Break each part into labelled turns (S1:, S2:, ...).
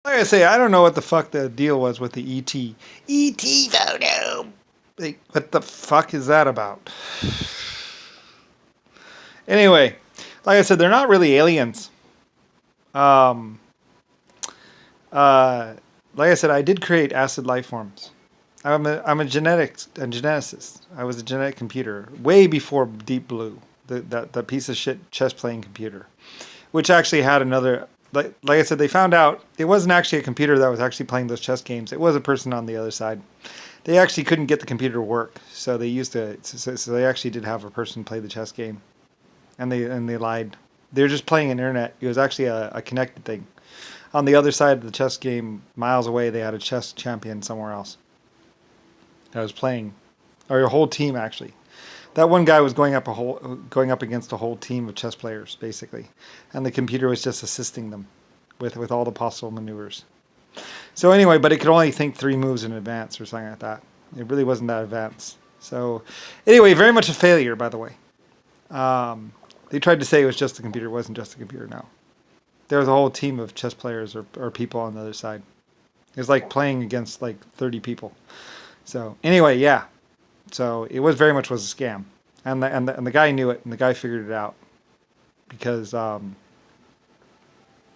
S1: Like I say, I don't know what the fuck the deal was with the ET photo. Like, what the fuck is that about? Anyway, like I said, they're not really aliens. Um, uh, like I said, I did create acid life forms. I'm a geneticist. I was a genetic computer way before Deep Blue, the piece of shit chess playing computer, which actually had another. Like I said, they found out it wasn't actually a computer that was actually playing those chess games. It was a person on the other side. They actually couldn't get the computer to work, so they used to. So they actually did have a person play the chess game, and they lied. They were just playing an internet. It was actually a connected thing. On the other side of the chess game, miles away, they had a chess champion somewhere else that was playing, or a whole team actually. That one guy was going up against a whole team of chess players basically, and the computer was just assisting them with all the possible maneuvers. So anyway, but it could only think 3 moves in advance or something like that. It really wasn't that advanced. So anyway, very much a failure, by the way. Um, they tried to say it was just a computer. It wasn't just a computer. No, there was a whole team of chess players or people on the other side. It was like playing against like 30 people. So anyway, yeah. So it was very much was a scam, and the guy knew it, and the guy figured it out because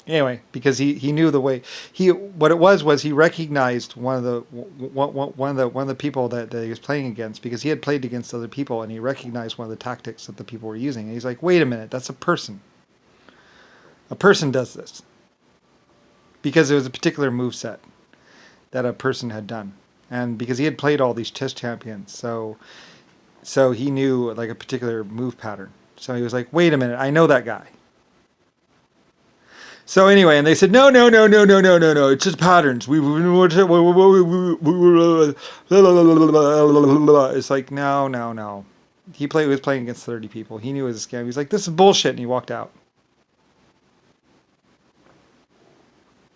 S1: anyway, because he knew the way he what it was he recognized one of the people that he was playing against because he had played against other people and he recognized one of the tactics that the people were using and he's like, wait a minute, that's a person. A person does this because it was a particular move set that a person had done, and because he had played all these chess champions, so he knew like a particular move pattern. So he was like, wait a minute, I know that guy. So anyway, and they said, no, no, no, no, no, no, no, no. It's just patterns. It's like, no, no, no. Was playing against 30 people. He knew it was a scam. He's like, this is bullshit, and he walked out.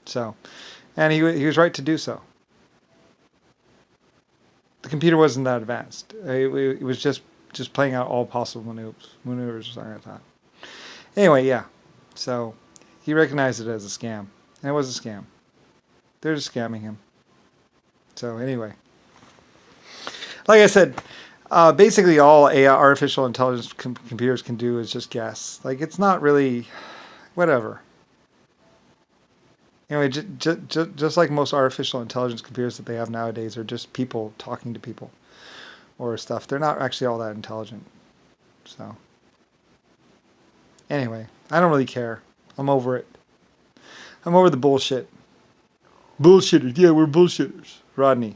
S1: So, and he was right to do so. The computer wasn't that advanced. It was just playing out all possible maneuvers or something like that. Anyway, yeah. So he recognized it as a scam, and it was a scam. They're just scamming him. So anyway, like I said, basically all AI, artificial intelligence computers can do is just guess. Like it's not really whatever. Anyway, just like most artificial intelligence computers that they have nowadays are just people talking to people or stuff. They're not actually all that intelligent. So anyway, I don't really care. I'm over it. I'm over the bullshit. Bullshitters. Yeah, we're bullshitters. Rodney.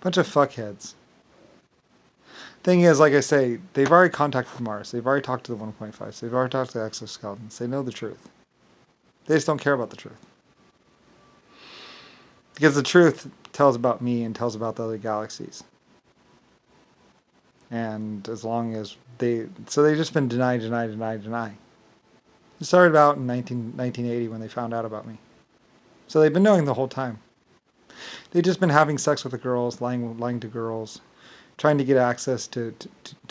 S1: Bunch of fuckheads. Thing is, like I say, they've already contacted Mars. They've already talked to the 1.5. They've already talked to the exoskeletons. They know the truth. They just don't care about the truth. Because the truth tells about me and tells about the other galaxies. And as long as so they've just been deny. It started out in 1980 when they found out about me. So they've been knowing the whole time. They've just been having sex with the girls, lying to girls, trying to get access to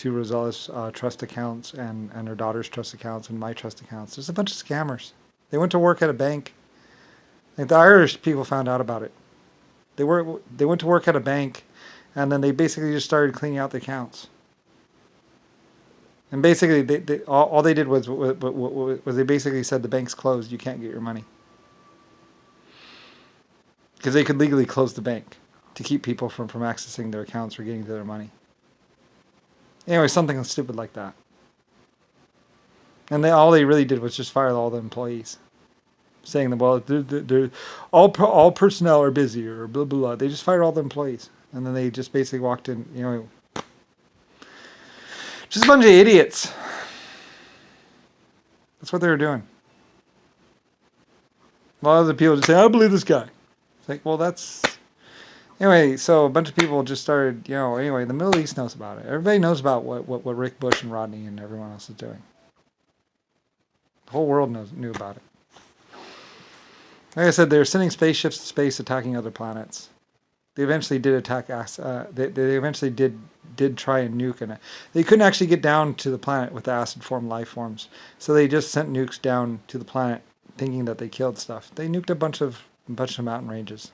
S1: Rosella's trust accounts and her daughter's trust accounts and my trust accounts. There's a bunch of scammers. They went to work at a bank. Like the Irish people found out about it. They went to work at a bank, and then they basically just started cleaning out the accounts. And basically, all they did was they basically said the bank's closed. You can't get your money because they could legally close the bank to keep people from accessing their accounts or getting to their money. Anyway, something stupid like that. And all they really did was just fire all the employees, saying that, well, all personnel are busy or blah, blah, blah. They just fired all the employees. And then they just basically walked in, just a bunch of idiots. That's what they were doing. A lot of the people just say, I don't believe this guy. It's like, well, that's... Anyway, so a bunch of people just started, anyway, the Middle East knows about it. Everybody knows about what Rick Bush and Rodney and everyone else is doing. The whole world knew about it. Like I said, they're sending spaceships to space attacking other planets. They eventually did attack us. They eventually did try and nuke, and they couldn't actually get down to the planet with the acid form life forms. So they just sent nukes down to the planet, thinking that they killed stuff. They nuked a bunch of mountain ranges,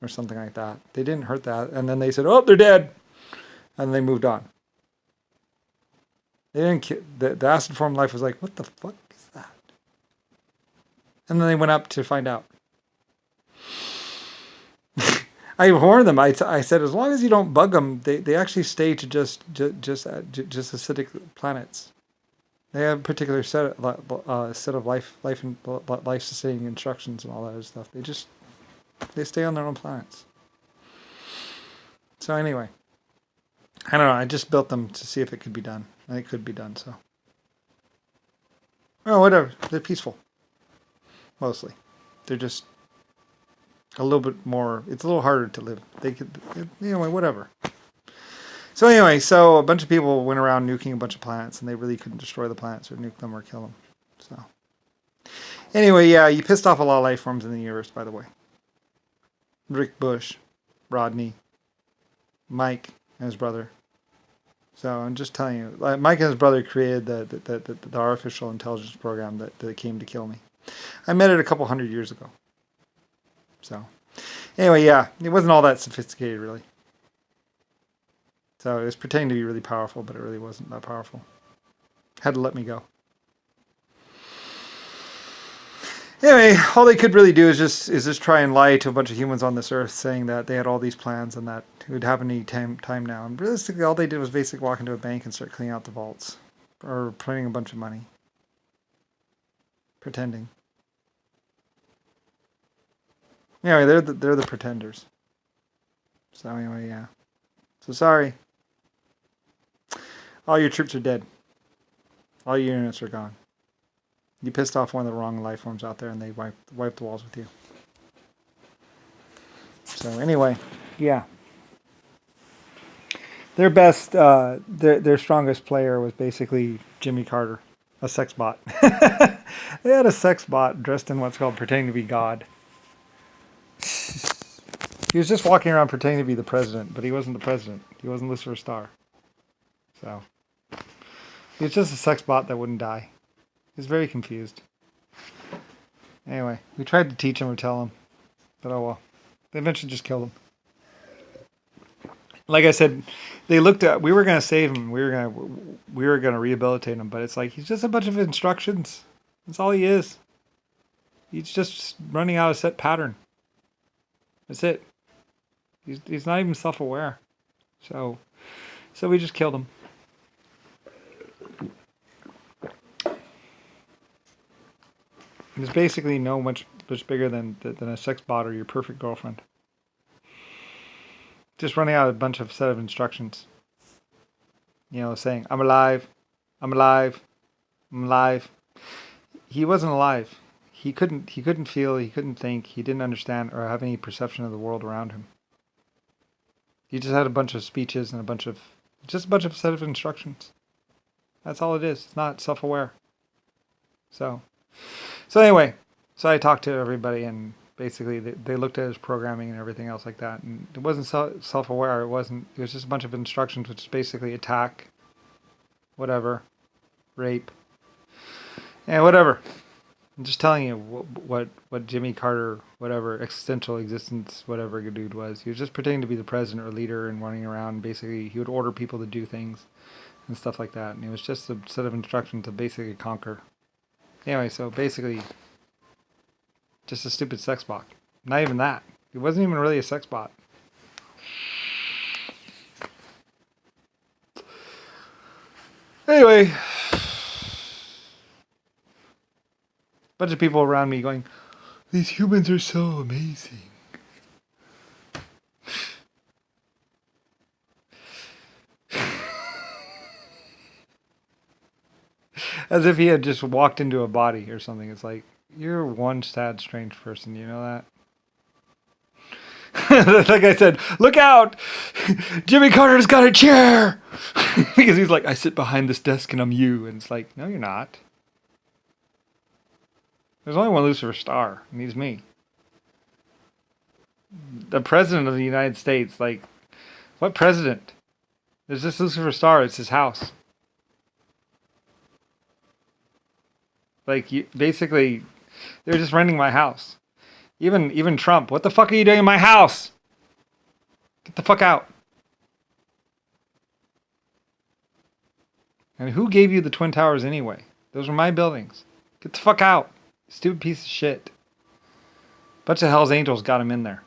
S1: or something like that. They didn't hurt that, and then they said, "Oh, they're dead," and they moved on. They didn't. The acid form life was like, "What the fuck is that?" And then they went up to find out. I warned them. I said, as long as you don't bug them, they actually stay to just acidic planets. They have a particular set of life sustaining instructions and all that other stuff. They stay on their own planets. So anyway, I don't know. I just built them to see if it could be done, and it could be done. So, well, whatever. They're peaceful, mostly. They're just a little bit more. It's a little harder to live. They could, anyway, whatever. So anyway, so a bunch of people went around nuking a bunch of planets, and they really couldn't destroy the planets or nuke them or kill them. So anyway, yeah, you pissed off a lot of life forms in the universe, by the way. Rick Bush, Rodney, Mike, and his brother. So I'm just telling you, Mike and his brother created the artificial intelligence program that came to kill me. I met it a couple 100 years ago. So anyway, yeah, it wasn't all that sophisticated, really. So it was pretending to be really powerful, but it really wasn't that powerful. Had to let me go. Anyway, all they could really do is just try and lie to a bunch of humans on this earth, saying that they had all these plans and that it would happen any time now. And realistically, all they did was basically walk into a bank and start cleaning out the vaults, or printing a bunch of money, pretending. Anyway, they're the pretenders. So anyway, yeah. So sorry. All your troops are dead. All your units are gone. You pissed off one of the wrong life forms out there, and they wiped the walls with you. So anyway, yeah. Their best, their strongest player was basically Jimmy Carter, a sex bot. They had a sex bot dressed in what's called pretending to be God. He was just walking around pretending to be the president, but he wasn't the president. He wasn't Lucifer Star. So he was just a sex bot that wouldn't die. He was very confused. Anyway, we tried to teach him or tell him, but oh well. They eventually just killed him. Like I said, they looked at. We were gonna save him. We were gonna rehabilitate him, but it's like he's just a bunch of instructions. That's all he is. He's just running out a set pattern. That's it. He's not even self-aware. So we just killed him. It's basically much bigger than a sex bot or your perfect girlfriend. Just running out a bunch of set of instructions. You know, saying, I'm alive, I'm alive, I'm alive. He wasn't alive. He couldn't feel, he couldn't think, he didn't understand or have any perception of the world around him. He just had a bunch of speeches and a bunch of set of instructions. That's all it is. It's not self-aware. So anyway, so I talked to everybody, and basically they looked at his programming and everything else like that, and it wasn't self-aware. It was just a bunch of instructions, which is basically attack, whatever, rape, and whatever. I'm just telling you what Jimmy Carter, whatever, existential existence, whatever dude was. He was just pretending to be the president or leader and running around. Basically, he would order people to do things and stuff like that. And it was just a set of instructions to basically conquer. Anyway, so basically, just a stupid sex bot. Not even that. It wasn't even really a sex bot. Anyway, bunch of people around me going, these humans are so amazing. As if he had just walked into a body or something. It's like, you're one sad, strange person. You know that? Like I said, look out! Jimmy Carter's got a chair! Because he's like, I sit behind this desk and I'm you. And it's like, no, you're not. There's only one Lucifer Star, and he's me. The president of the United States, like, what president? There's this Lucifer Star. It's his house. Like, basically, they're just renting my house. Even Trump. What the fuck are you doing in my house? Get the fuck out. And who gave you the Twin Towers anyway? Those were my buildings. Get the fuck out. Stupid piece of shit. Bunch of Hell's Angels got him in there.